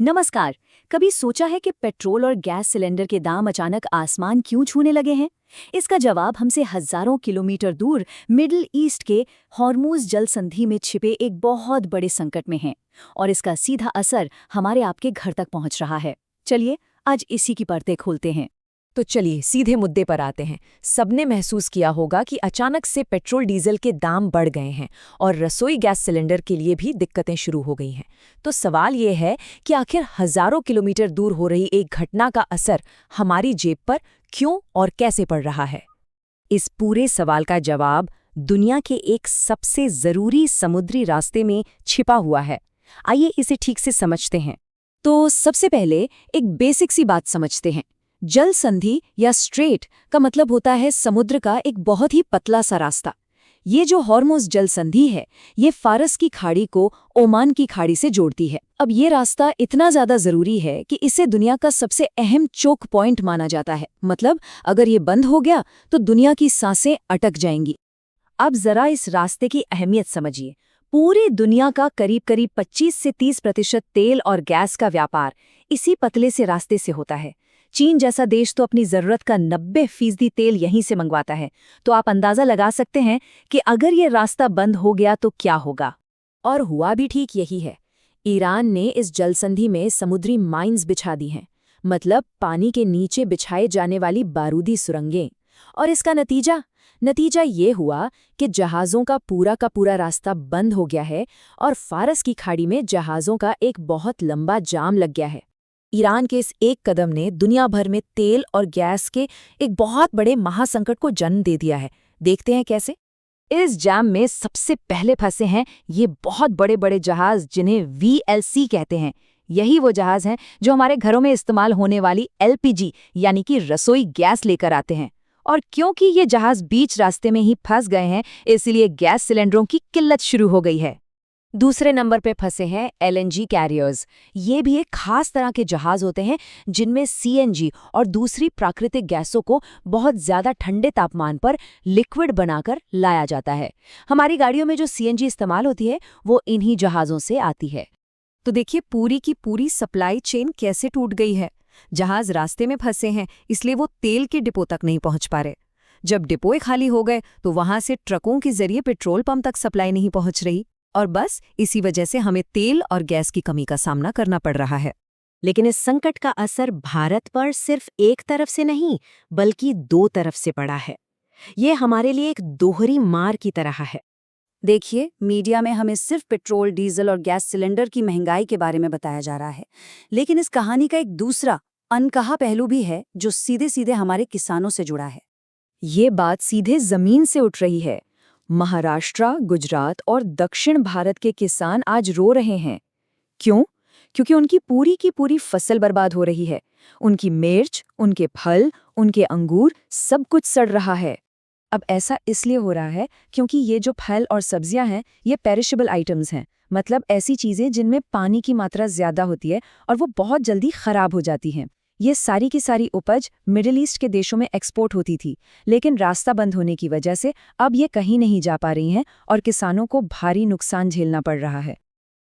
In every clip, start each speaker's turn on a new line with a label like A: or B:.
A: नमस्कार। कभी सोचा है कि पेट्रोल और गैस सिलेंडर के दाम अचानक आसमान क्यों छूने लगे हैं? इसका जवाब हमसे हजारों किलोमीटर दूर मिडिल ईस्ट के हॉर्मूज जल संधि में छिपे एक बहुत बड़े संकट में है और इसका सीधा असर हमारे आपके घर तक पहुंच रहा है। चलिए आज इसी की परतें खोलते हैं।
B: तो चलिए सीधे मुद्दे पर आते हैं। सबने महसूस किया होगा कि अचानक से पेट्रोल डीजल के दाम बढ़ गए हैं और रसोई गैस सिलेंडर के लिए भी दिक्कतें शुरू हो गई हैं। तो सवाल ये है कि आखिर हजारों किलोमीटर दूर हो रही एक घटना का असर हमारी जेब पर क्यों और कैसे पड़ रहा है? इस पूरे सवाल का जवाब दुनिया के एक सबसे जरूरी समुद्री रास्ते में छिपा हुआ है। आइए इसे ठीक से समझते हैं।
A: तो सबसे पहले एक बेसिक सी बात समझते हैं। जल संधि या स्ट्रेट का मतलब होता है समुद्र का एक बहुत ही पतला सा रास्ता। ये जो हॉर्मुज़ जल संधि है, ये फारस की खाड़ी को ओमान की खाड़ी से जोड़ती है। अब ये रास्ता इतना ज्यादा जरूरी है कि इसे दुनिया का सबसे अहम चोक पॉइंट माना जाता है। मतलब अगर ये बंद हो गया तो दुनिया की सांसें अटक जाएंगी। अब जरा इस रास्ते की अहमियत समझिए। पूरी दुनिया का करीब 25 से 30% तेल और गैस का व्यापार इसी पतले से रास्ते से होता है। चीन जैसा देश तो अपनी जरूरत का 90% तेल यहीं से मंगवाता है। तो आप अंदाजा लगा सकते हैं कि अगर ये रास्ता बंद हो गया तो क्या होगा।
B: और हुआ भी ठीक यही है। ईरान ने इस जलसंधि में समुद्री माइंस बिछा दी हैं, मतलब पानी के नीचे बिछाए जाने वाली बारूदी सुरंगें। और इसका नतीजा ये हुआ कि जहाज़ों का पूरा रास्ता बंद हो गया है और फारस की खाड़ी में जहाज़ों का एक बहुत लंबा जाम लग गया है। ईरान के इस एक कदम ने दुनिया भर में तेल और गैस के एक बहुत बड़े महासंकट को जन्म दे दिया है। देखते हैं कैसे। इस जाम में सबसे पहले फंसे हैं ये बहुत बड़े जहाज जिन्हें VLC कहते हैं। यही वो जहाज हैं जो हमारे घरों में इस्तेमाल होने वाली LPG यानी कि रसोई गैस लेकर आते हैं। और क्योंकि ये जहाज बीच रास्ते में ही फंस गए हैं, इसलिए गैस सिलेंडरों की किल्लत शुरू हो गई है। दूसरे नंबर पे फंसे हैं LNG कैरियर्स। ये भी एक खास तरह के जहाज होते हैं जिनमें CNG और दूसरी प्राकृतिक गैसों को बहुत ज़्यादा ठंडे तापमान पर लिक्विड बनाकर लाया जाता है। हमारी गाड़ियों में जो CNG इस्तेमाल होती है वो इन्हीं जहाज़ों से आती है। तो देखिए पूरी की पूरी सप्लाई चेन कैसे टूट गई है। जहाज रास्ते में फंसे हैं, इसलिए वो तेल के डिपो तक नहीं पहुंच पा रहे। जब डिपोए खाली हो गए तो वहां से ट्रकों के जरिए पेट्रोल पंप तक सप्लाई नहीं पहुंच रही और बस इसी वजह से हमें तेल और गैस की कमी का सामना करना पड़ रहा है।
A: लेकिन इस संकट का असर भारत पर सिर्फ एक तरफ से नहीं बल्कि दो तरफ से पड़ा है। ये हमारे लिए एक दोहरी मार की तरह है। देखिए, मीडिया में हमें सिर्फ पेट्रोल, डीजल और गैस सिलेंडर की महंगाई के बारे में बताया जा रहा है, लेकिन इस कहानी का एक दूसरा अनकहा पहलू भी है जो सीधे सीधे हमारे किसानों से जुड़ा है।
B: ये बात सीधे जमीन से उठ रही है। महाराष्ट्र, गुजरात और दक्षिण भारत के किसान आज रो रहे हैं। क्यों? क्योंकि उनकी पूरी की पूरी फसल बर्बाद हो रही है। उनकी मिर्च, उनके फल, उनके अंगूर सब कुछ सड़ रहा है। अब ऐसा इसलिए हो रहा है क्योंकि ये जो फल और सब्जियां हैं ये पेरिशेबल आइटम्स हैं, मतलब ऐसी चीजें जिनमें पानी की मात्रा ज्यादा होती है और वो बहुत जल्दी खराब हो जाती हैं। ये सारी की सारी उपज मिडिल ईस्ट के देशों में एक्सपोर्ट होती थी, लेकिन रास्ता बंद होने की वजह से अब ये कहीं नहीं जा पा रही हैं और किसानों को भारी नुकसान झेलना पड़ रहा है।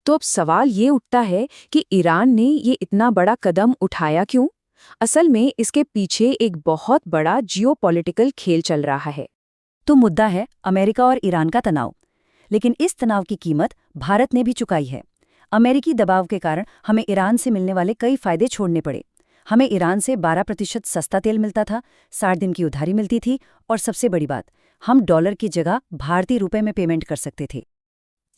B: तो अब सवाल ये उठता है कि ईरान ने ये इतना बड़ा कदम उठाया क्यों? असल में इसके पीछे एक बहुत बड़ा जियोपॉलिटिकल खेल चल रहा है।
A: तो मुद्दा है अमेरिका और ईरान का तनाव। लेकिन इस तनाव की कीमत भारत ने भी चुकाई है। अमेरिकी दबाव के कारण हमें ईरान से मिलने वाले कई फायदे छोड़ने पड़े। हमें ईरान से 12% सस्ता तेल मिलता था, 60 दिन की उधारी मिलती थी और सबसे बड़ी बात, हम डॉलर की जगह भारतीय रुपए में पेमेंट कर सकते थे।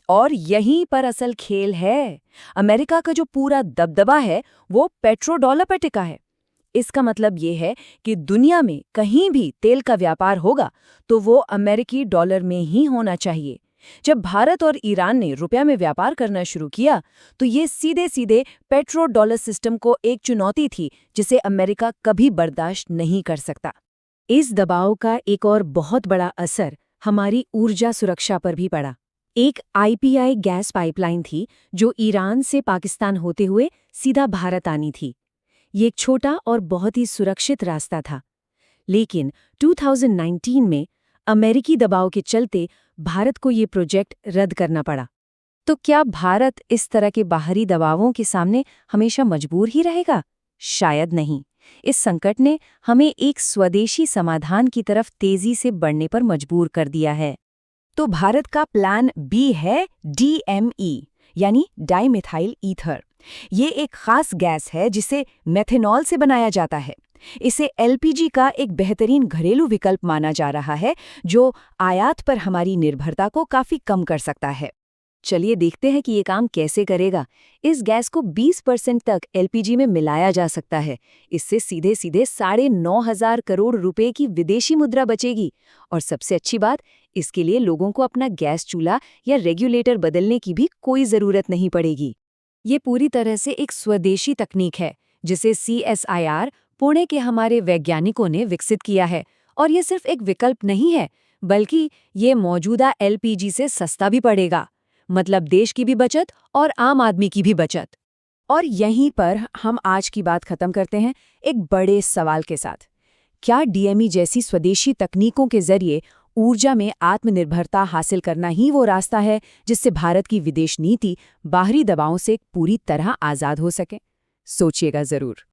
B: और यहीं पर असल खेल है। अमेरिका का जो पूरा दबदबा है वो पेट्रो डॉलर पर टिका है। इसका मतलब ये है कि दुनिया में कहीं भी तेल का व्यापार होगा तो वो अमेरिकी डॉलर में ही होना चाहिए। जब भारत और ईरान ने रुपया में व्यापार करना शुरू किया तो ये सीधे सीधे पेट्रो डॉलर सिस्टम को एक चुनौती थी जिसे अमेरिका कभी बर्दाश्त नहीं कर सकता।
A: इस दबाव का एक और बहुत बड़ा असर हमारी ऊर्जा सुरक्षा पर भी पड़ा। एक IPI गैस पाइपलाइन थी जो ईरान से पाकिस्तान होते हुए सीधा भारत आनी थी। ये एक छोटा और बहुत ही सुरक्षित रास्ता था, लेकिन 2019 में अमेरिकी दबाव के चलते भारत को ये प्रोजेक्ट रद्द करना पड़ा।
B: तो क्या भारत इस तरह के बाहरी दबावों के सामने हमेशा मजबूर ही रहेगा? शायद नहीं। इस संकट ने हमें एक स्वदेशी समाधान की तरफ तेजी से बढ़ने पर मजबूर कर दिया है।
A: तो भारत का प्लान बी है DME, यानी डाइमिथाइल ईथर। ये एक खास गैस है जिसे मेथेनॉल से बनाया जाता है। इसे LPG का एक बेहतरीन घरेलू विकल्प माना जा रहा है, जो आयात पर हमारी निर्भरता को काफी कम कर सकता है।
B: चलिए देखते हैं कि ये काम कैसे करेगा। इस गैस को 20% तक LPG में मिलाया जा सकता है। इससे सीधे सीधे 9,500 करोड़ रुपए की विदेशी मुद्रा बचेगी। और सबसे अच्छी बात, इसके लिए लोगों को अपना गैस चूल्हा या रेगुलेटर बदलने की भी कोई ज़रूरत नहीं पड़ेगी। ये पूरी तरह से एक स्वदेशी तकनीक है, जिसे CSIR पुणे के हमारे वैज्ञानिकों ने विकसित किया है। और ये सिर्फ एक विकल्प नहीं है, बल्कि ये मौजूदा LPG से सस्ता भी पड़ेगा। मतलब देश की भी बचत और आम आदमी की भी बचत।
A: और यहीं पर हम आज की बात खत्म करते हैं एक बड़े सवाल के साथ। क्या DME जैसी स्वदेशी तकनीकों के जरिए ऊर्जा में आत्मनिर्भरता हासिल करना ही वो रास्ता है जिससे भारत की विदेश नीति बाहरी दबावों से पूरी तरह आज़ाद हो सके? सोचिएगा ज़रूर।